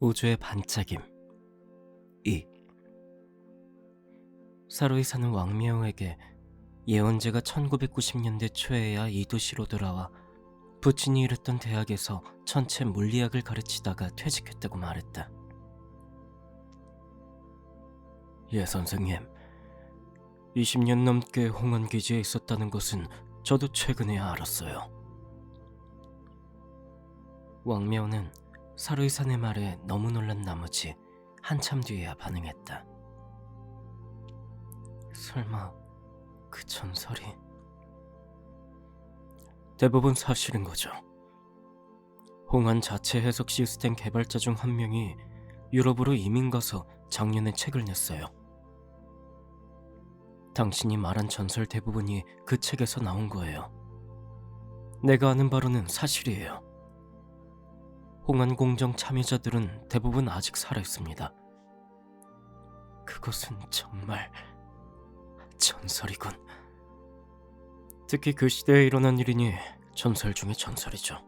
우주의 반짝임 2. 사로이 사는 왕미호에게 예언제가 1990년대 초에야 이 도시로 돌아와 부친이 일했던 대학에서 전체 물리학을 가르치다가 퇴직했다고 말했다. 예, 선생님. 20년 넘게 홍원기지에 있었다는 것은 저도 최근에야 알았어요. 왕미호는 사로이 사의 말에 너무 놀란 나머지 한참 뒤에야 반응했다. 설마 그 전설이... 대부분 사실인 거죠. 홍한 자체 해석 시스템 개발자 중 한 명이 유럽으로 이민 가서 작년에 책을 냈어요. 당신이 말한 전설 대부분이 그 책에서 나온 거예요. 내가 아는 바로는 사실이에요. 홍한 공정 참여자들은 대부분 아직 살아있습니다. 그것은 정말 전설이군. 특히 그 시대에 일어난 일이니 전설 중의 전설이죠.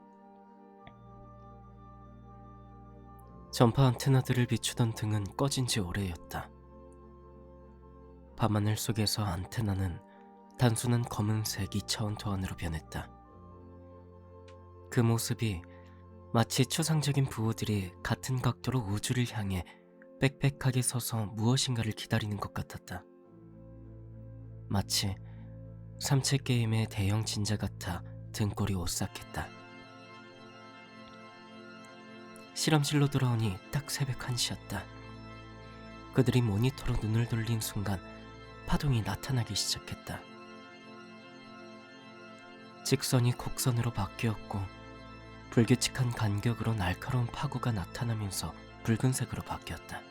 전파 안테나들을 비추던 등은 꺼진 지 오래였다. 밤하늘 속에서 안테나는 단순한 검은색 2차원 도안으로 변했다. 그 모습이 마치 추상적인 부호들이 같은 각도로 우주를 향해 빽빽하게 서서 무엇인가를 기다리는 것 같았다. 마치 삼체 게임의 대형 진자 같아 등골이 오싹했다. 실험실로 돌아오니 딱 새벽 1시였다. 그들이 모니터로 눈을 돌린 순간 파동이 나타나기 시작했다. 직선이 곡선으로 바뀌었고 불규칙한 간격으로 날카로운 파고가 나타나면서 붉은색으로 바뀌었다.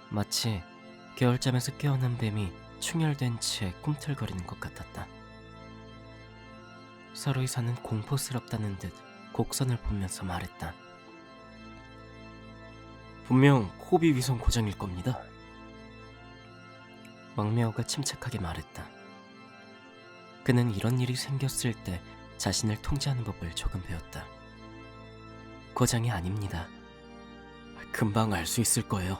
마치 겨울잠에서 깨어난 뱀이 충혈된 채 꿈틀거리는 것 같았다. 사로이 사는 공포스럽다는 듯 곡선을 보면서 말했다. 분명 호비 위성 고장일 겁니다. 왕미호가 침착하게 말했다. 그는 이런 일이 생겼을 때 자신을 통제하는 법을 조금 배웠다. 고장이 아닙니다. 금방 알 수 있을 거예요.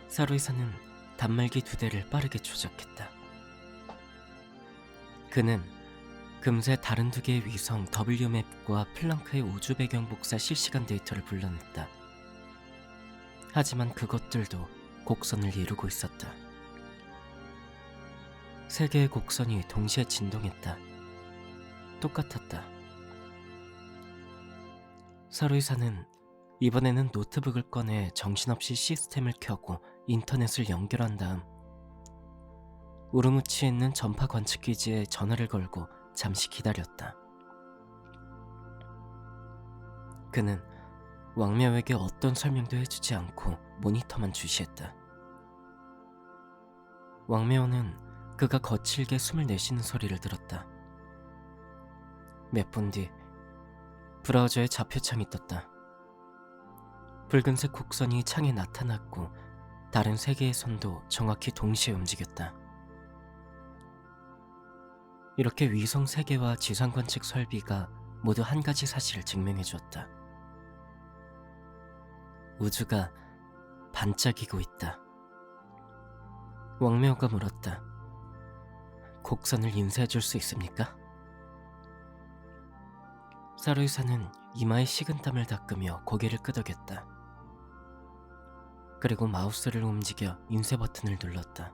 사로이사는 단말기 2대를 빠르게 조작했다. 그는 금세 다른 2개의 위성 WMAP과 플랑크의 우주 배경 복사 실시간 데이터를 불러냈다. 하지만 그것들도 곡선을 이루고 있었다. 3개의 곡선이 동시에 진동했다. 똑같았다. 사로이사는 이번에는 노트북을 꺼내 정신없이 시스템을 켜고 인터넷을 연결한 다음 우르무치에 있는 전파 관측기지에 전화를 걸고 잠시 기다렸다. 그는 왕묘에게 어떤 설명도 해주지 않고 모니터만 주시했다. 왕묘는 그가 거칠게 숨을 내쉬는 소리를 들었다. 몇 분 뒤 브라우저에 좌표창이 떴다. 붉은색 곡선이 창에 나타났고 다른 3개의 선도 정확히 동시에 움직였다. 이렇게 위성 3개와 지상 관측 설비가 모두 한 가지 사실을 증명해 주었다. 우주가 반짝이고 있다. 왕묘가 물었다. 곡선을 인쇄해 줄 수 있습니까? 사로이사는 이마에 식은땀을 닦으며 고개를 끄덕였다. 그리고 마우스를 움직여 인쇄 버튼을 눌렀다.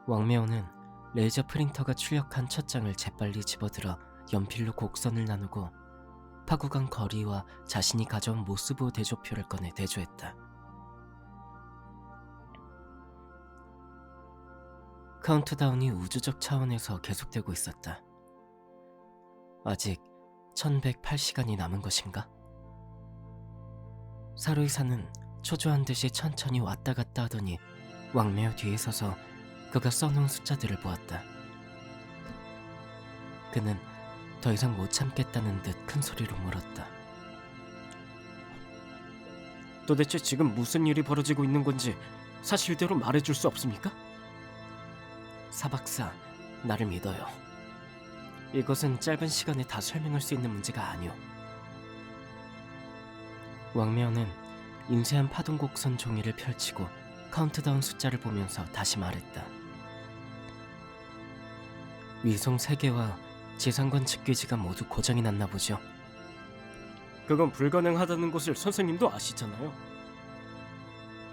왕묘는 레이저 프린터가 출력한 첫 장을 재빨리 집어들어 연필로 곡선을 나누고 파고간 거리와 자신이 가져온 모스보 대조표를 꺼내 대조했다. 카운트다운이 우주적 차원에서 계속되고 있었다. 아직 1108시간이 남은 것인가? 사로이사는 초조한 듯이 천천히 왔다 갔다 하더니 왕묘 뒤에 서서 그가 써놓은 숫자들을 보았다. 그는 더 이상 못 참겠다는 듯 큰 소리로 물었다. 도대체 지금 무슨 일이 벌어지고 있는 건지 사실대로 말해줄 수 없습니까? 사박사, 나를 믿어요. 이것은 짧은 시간에 다 설명할 수 있는 문제가 아니오. 왕명은 임세한 파동곡선 종이를 펼치고 카운트다운 숫자를 보면서 다시 말했다. 위성 3개와 지상관 측기지가 모두 고장이 났나 보죠. 그건 불가능하다는 것을 선생님도 아시잖아요.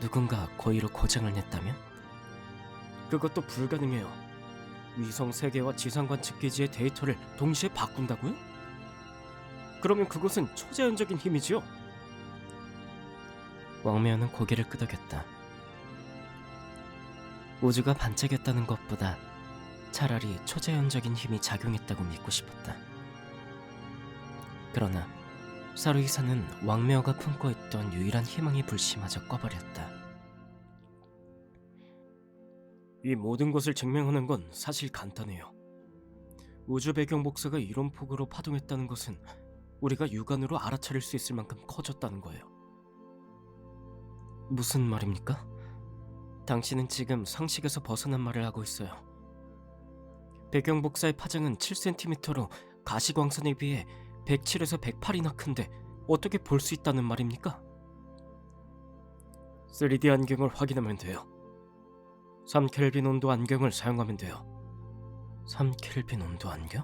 누군가 고의로 고장을 냈다면? 그것도 불가능해요. 위성 3개와 지상관 측기지의 데이터를 동시에 바꾼다고요? 그러면 그것은 초자연적인 힘이지요. 왕면은 고개를 끄덕였다. 우주가 반짝였다는 것보다 차라리 초자연적인 힘이 작용했다고 믿고 싶었다. 그러나 사루이사는 왕매어가 품고 있던 유일한 희망의 불씨마저 꺼버렸다. 이 모든 것을 증명하는 건 사실 간단해요. 우주 배경 복사가 이런 폭으로 파동했다는 것은 우리가 육안으로 알아차릴 수 있을 만큼 커졌다는 거예요. 무슨 말입니까? 당신은 지금 상식에서 벗어난 말을 하고 있어요. 배경 복사의 파장은 7cm로 가시광선에 비해 107에서 108이나 큰데 어떻게 볼 수 있다는 말입니까? 3D 안경을 확인하면 돼요. 3켈빈 온도 안경을 사용하면 돼요. 3켈빈 온도 안경?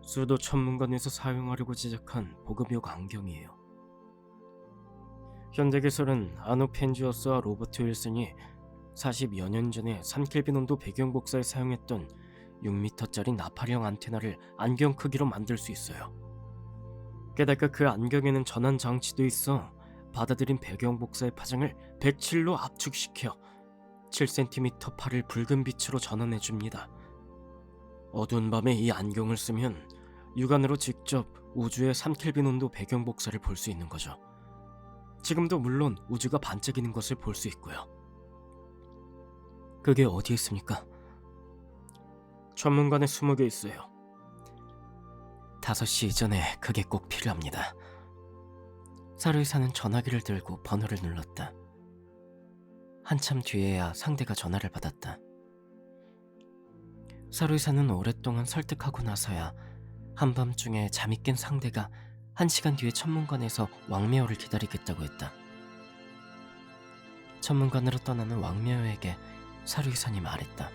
수도 천문관에서 사용하려고 제작한 보급용 안경이에요. 현대기술은 아노 펜지어스와 로버트 윌슨이 40여 년 전에 3켈빈 온도 배경 복사에 사용했던 6m짜리 나팔형 안테나를 안경 크기로 만들 수 있어요. 게다가 그 안경에는 전환 장치도 있어 받아들인 배경 복사의 파장을 107로 압축시켜 7cm 파를 붉은 빛으로 전환해줍니다. 어두운 밤에 이 안경을 쓰면 육안으로 직접 우주의 3켈빈 온도 배경 복사를 볼 수 있는 거죠. 지금도 물론 우주가 반짝이는 것을 볼 수 있고요. 그게 어디에 있습니까? 천문관에 20개 있어요. 5시 이전에 그게 꼭 필요합니다. 사루이사는 전화기를 들고 번호를 눌렀다. 한참 뒤에야 상대가 전화를 받았다. 사루이사는 오랫동안 설득하고 나서야 한밤중에 잠이 깬 상대가 1시간 뒤에 천문관에서 왕매어를 기다리겠다고 했다. 천문관으로 떠나는 왕매어에게 사루이산이 말했다.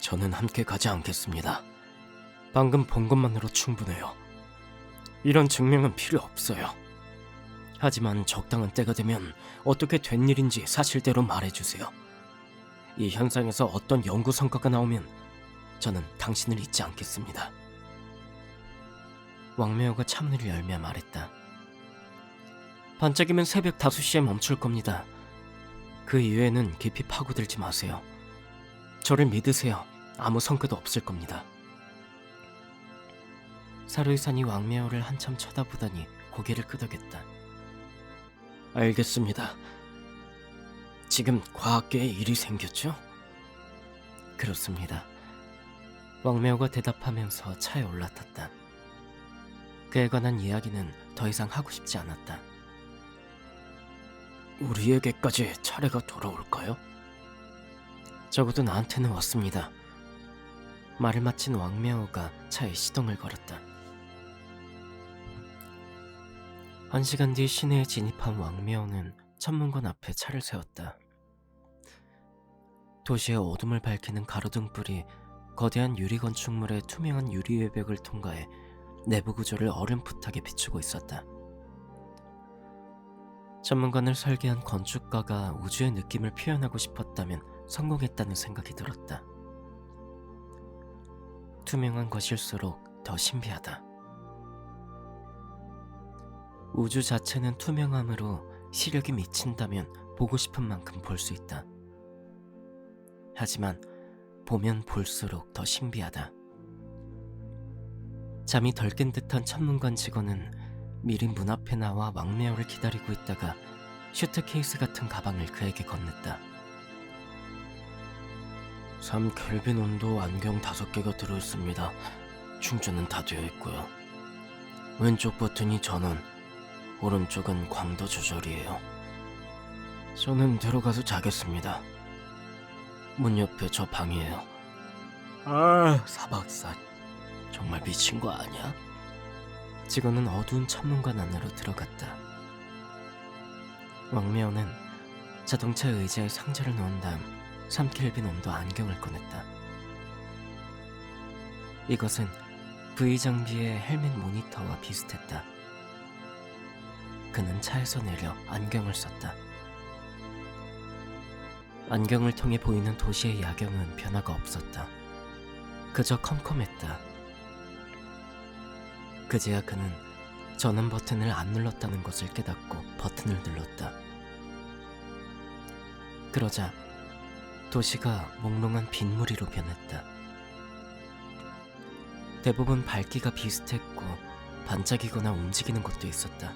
저는 함께 가지 않겠습니다. 방금 본 것만으로 충분해요. 이런 증명은 필요 없어요. 하지만 적당한 때가 되면 어떻게 된 일인지 사실대로 말해주세요. 이 현상에서 어떤 연구 성과가 나오면 저는 당신을 잊지 않겠습니다. 왕매어가 차문을 열며 말했다. 반짝이면 새벽 5시에 멈출 겁니다. 그 이후에는 깊이 파고들지 마세요. 저를 믿으세요. 아무 성과도 없을 겁니다. 사루이산이 왕매어를 한참 쳐다보더니 고개를 끄덕였다. 알겠습니다. 지금 과학계에 일이 생겼죠? 그렇습니다. 왕매어가 대답하면서 차에 올라탔다. 그에 관한 이야기는 더 이상 하고 싶지 않았다. 우리에게까지 차례가 돌아올까요? 적어도 나한테는 왔습니다. 말을 마친 왕매어가 차에 시동을 걸었다. 1시간 뒤 시내에 진입한 왕매어는 천문관 앞에 차를 세웠다. 도시의 어둠을 밝히는 가로등불이 거대한 유리 건축물의 투명한 유리 외벽을 통과해 내부 구조를 어렴풋하게 비추고 있었다. 천문관을 설계한 건축가가 우주의 느낌을 표현하고 싶었다면 성공했다는 생각이 들었다. 투명한 것일수록 더 신비하다. 우주 자체는 투명함으로 시력이 미친다면 보고 싶은 만큼 볼 수 있다. 하지만 보면 볼수록 더 신비하다. 잠이 덜 깬 듯한 천문관 직원은 미리 문 앞에 나와 왕매어를 기다리고 있다가 슈트케이스 같은 가방을 그에게 건넸다. 3켈빈 온도 안경 5개가 들어있습니다. 충전은 다 되어 있고요. 왼쪽 버튼이 전원, 오른쪽은 광도 조절이에요. 저는 들어가서 자겠습니다. 문 옆에 저 방이에요. 사박사 정말 미친 거 아니야? 직원은 어두운 천문관 안으로 들어갔다. 왕미호는 자동차 의자에 상자를 넣은 다음 3켈빈 온도 안경을 꺼냈다. 이것은 V 장비의 헬멧 모니터와 비슷했다. 그는 차에서 내려 안경을 썼다. 안경을 통해 보이는 도시의 야경은 변화가 없었다. 그저 컴컴했다. 그제야 그는 전원 버튼을 안 눌렀다는 것을 깨닫고 버튼을 눌렀다. 그러자 도시가 몽롱한 빗무리로 변했다. 대부분 밝기가 비슷했고 반짝이거나 움직이는 곳도 있었다.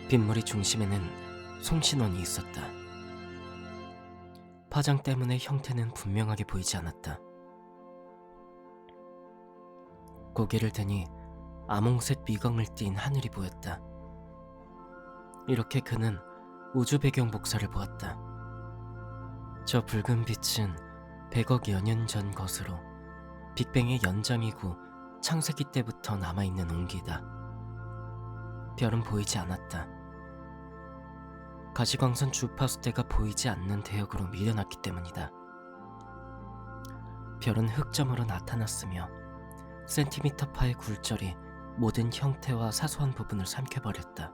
빗무리 중심에는 송신원이 있었다. 파장 때문에 형태는 분명하게 보이지 않았다. 고개를 드니 암홍색 미광을 띤 하늘이 보였다. 이렇게 그는 우주 배경 복사를 보았다. 저 붉은 빛은 100억 여년 전 것으로 빅뱅의 연장이고 창세기 때부터 남아있는 온기다. 별은 보이지 않았다. 가시광선 주파수대가 보이지 않는 대역으로 밀려났기 때문이다. 별은 흑점으로 나타났으며 센티미터파의 굴절이 모든 형태와 사소한 부분을 삼켜버렸다.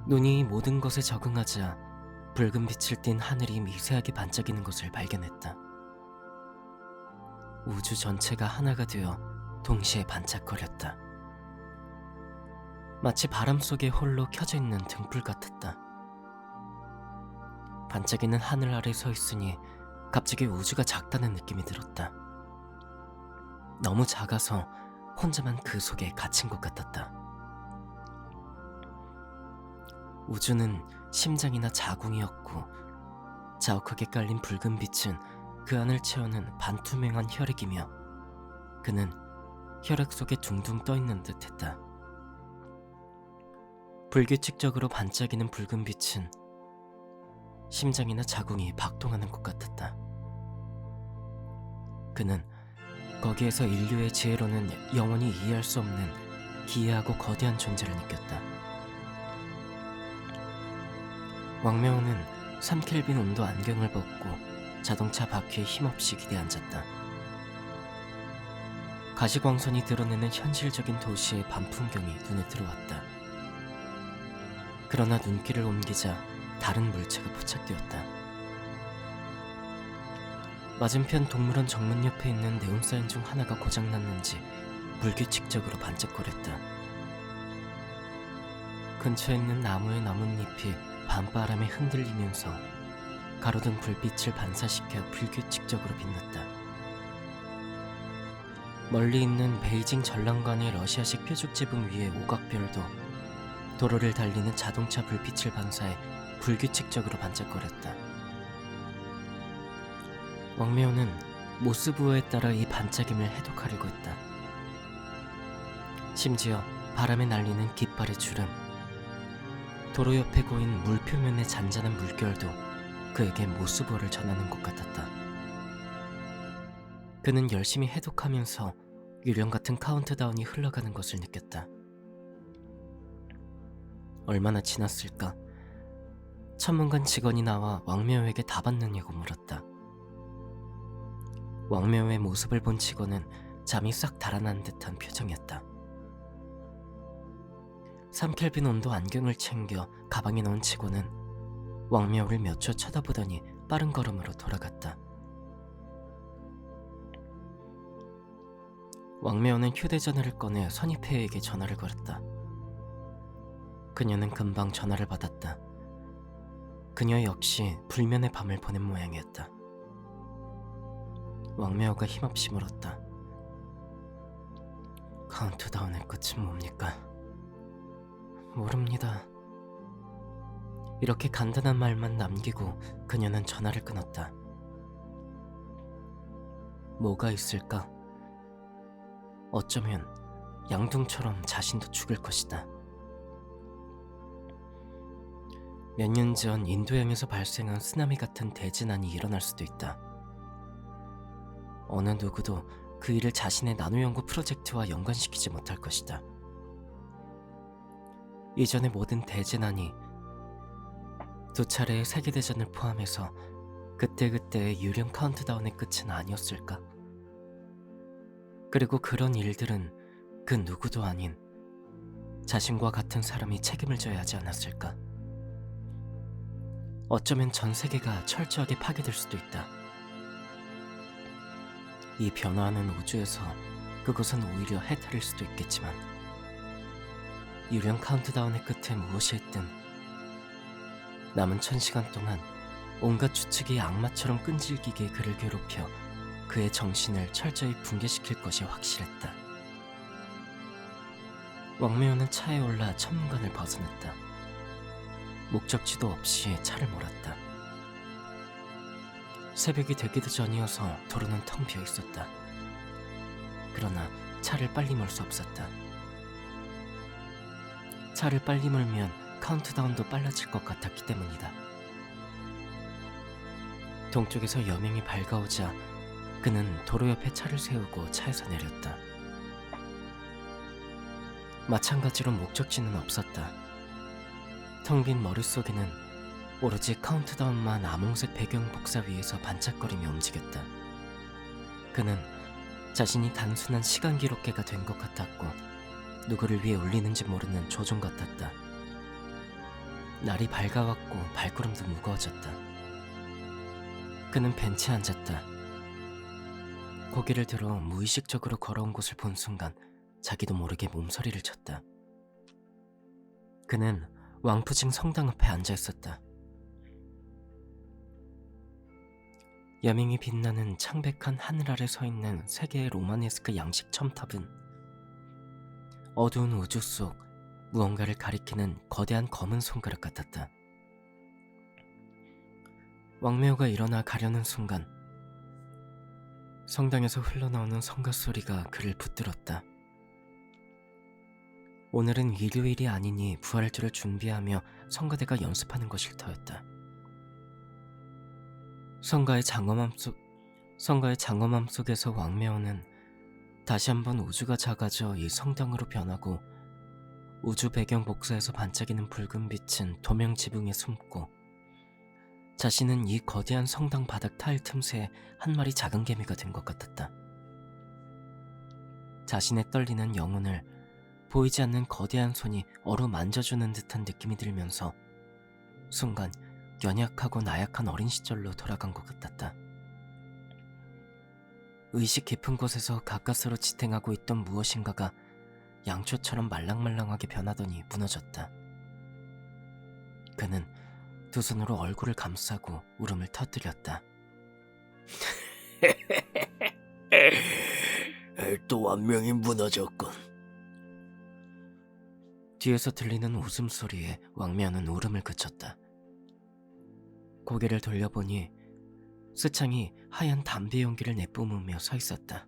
눈이 모든 것에 적응하자 붉은 빛을 띤 하늘이 미세하게 반짝이는 것을 발견했다. 우주 전체가 하나가 되어 동시에 반짝거렸다. 마치 바람 속에 홀로 켜져 있는 등불 같았다. 반짝이는 하늘 아래 서 있으니 갑자기 우주가 작다는 느낌이 들었다. 너무 작아서 혼자만 그 속에 갇힌 것 같았다. 우주는 심장이나 자궁이었고 자욱하게 깔린 붉은 빛은 그 안을 채우는 반투명한 혈액이며 그는 혈액 속에 둥둥 떠있는 듯했다. 불규칙적으로 반짝이는 붉은 빛은 심장이나 자궁이 박동하는 것 같았다. 그는 거기에서 인류의 지혜로는 영원히 이해할 수 없는 기이하고 거대한 존재를 느꼈다. 왕명호는 3켈빈 온도 안경을 벗고 자동차 바퀴에 힘없이 기대앉았다. 가시광선이 드러내는 현실적인 도시의 밤 풍경이 눈에 들어왔다. 그러나 눈길을 옮기자 다른 물체가 포착되었다. 맞은편 동물원 정문 옆에 있는 네온사인 중 하나가 고장났는지 불규칙적으로 반짝거렸다. 근처에 있는 나무의 나뭇잎이 밤바람에 흔들리면서 가로등 불빛을 반사시켜 불규칙적으로 빛났다. 멀리 있는 베이징 전랑관의 러시아식 표적 지붕 위의 오각별도 도로를 달리는 자동차 불빛을 반사해 불규칙적으로 반짝거렸다. 왕미호는 모스부호에 따라 이 반짝임을 해독하려고 했다. 심지어 바람에 날리는 깃발의 주름, 도로 옆에 고인 물 표면의 잔잔한 물결도 그에게 모스부호를 전하는 것 같았다. 그는 열심히 해독하면서 유령 같은 카운트다운이 흘러가는 것을 느꼈다. 얼마나 지났을까? 천문관 직원이 나와 왕묘호에게 답았느냐고 물었다. 왕묘호의 모습을 본 직원은 잠이 싹 달아난 듯한 표정이었다. 3켈빈 온도 안경을 챙겨 가방에 넣은 직원은 왕묘호를 몇 초 쳐다보더니 빠른 걸음으로 돌아갔다. 왕묘호는 휴대전화를 꺼내 선입회에게 전화를 걸었다. 그녀는 금방 전화를 받았다. 그녀 역시 불면의 밤을 보낸 모양이었다. 왕묘호가 힘없이 물었다. 카운트다운의 끝은 뭡니까? 모릅니다. 이렇게 간단한 말만 남기고 그녀는 전화를 끊었다. 뭐가 있을까? 어쩌면 양둥처럼 자신도 죽을 것이다. 몇 년 전 인도양에서 발생한 쓰나미 같은 대재난이 일어날 수도 있다. 어느 누구도 그 일을 자신의 나노연구 프로젝트와 연관시키지 못할 것이다. 이전의 모든 대재난이 두 차례의 세계대전을 포함해서 그때그때의 유령 카운트다운의 끝은 아니었을까? 그리고 그런 일들은 그 누구도 아닌 자신과 같은 사람이 책임을 져야 하지 않았을까? 어쩌면 전 세계가 철저하게 파괴될 수도 있다. 이 변화하는 우주에서 그것은 오히려 해탈일 수도 있겠지만 유령 카운트다운의 끝에 무엇이 있든 남은 1000시간 동안 온갖 추측이 악마처럼 끈질기게 그를 괴롭혀 그의 정신을 철저히 붕괴시킬 것이 확실했다. 왕매호는 차에 올라 천문관을 벗어났다. 목적지도 없이 차를 몰았다. 새벽이 되기도 전이어서 도로는 텅 비어 있었다. 그러나 차를 빨리 몰 수 없었다. 차를 빨리 몰면 카운트다운도 빨라질 것 같았기 때문이다. 동쪽에서 여명이 밝아오자 그는 도로 옆에 차를 세우고 차에서 내렸다. 마찬가지로 목적지는 없었다. 텅 빈 머릿속에는 오로지 카운트다운만 암홍색 배경 복사 위에서 반짝거리며 움직였다. 그는 자신이 단순한 시간 기록계가 된 것 같았고 누구를 위해 울리는지 모르는 조종 같았다. 날이 밝아왔고 발걸음도 무거워졌다. 그는 벤치에 앉았다. 고개를 들어 무의식적으로 걸어온 곳을 본 순간 자기도 모르게 몸서리를 쳤다. 그는 왕푸징 성당 앞에 앉아 있었다. 야맹이 빛나는 창백한 하늘 아래 서 있는 세 개의 로마네스크 양식 첨탑은 어두운 우주 속 무언가를 가리키는 거대한 검은 손가락 같았다. 왕매호가 일어나 가려는 순간 성당에서 흘러나오는 성가 소리가 그를 붙들었다. 오늘은 일요일이 아니니 부활절을 준비하며 성가대가 연습하는 것일 터였다. 성가의 장엄함 속에서 왕매호는 다시 한번 우주가 작아져 이 성당으로 변하고 우주 배경 복사에서 반짝이는 붉은 빛은 도명 지붕에 숨고 자신은 이 거대한 성당 바닥 타일 틈새에 한 마리 작은 개미가 된 것 같았다. 자신의 떨리는 영혼을 보이지 않는 거대한 손이 어루만져주는 듯한 느낌이 들면서 순간 연약하고 나약한 어린 시절로 돌아간 것 같았다. 의식 깊은 곳에서 가까스로 지탱하고 있던 무엇인가가 양초처럼 말랑말랑하게 변하더니 무너졌다. 그는 두 손으로 얼굴을 감싸고 울음을 터뜨렸다. 또 한 명이 무너졌군. 뒤에서 들리는 웃음소리에 왕매호는 울음을 그쳤다. 고개를 돌려보니 스창이 하얀 담배 용기를 내뿜으며 서 있었다.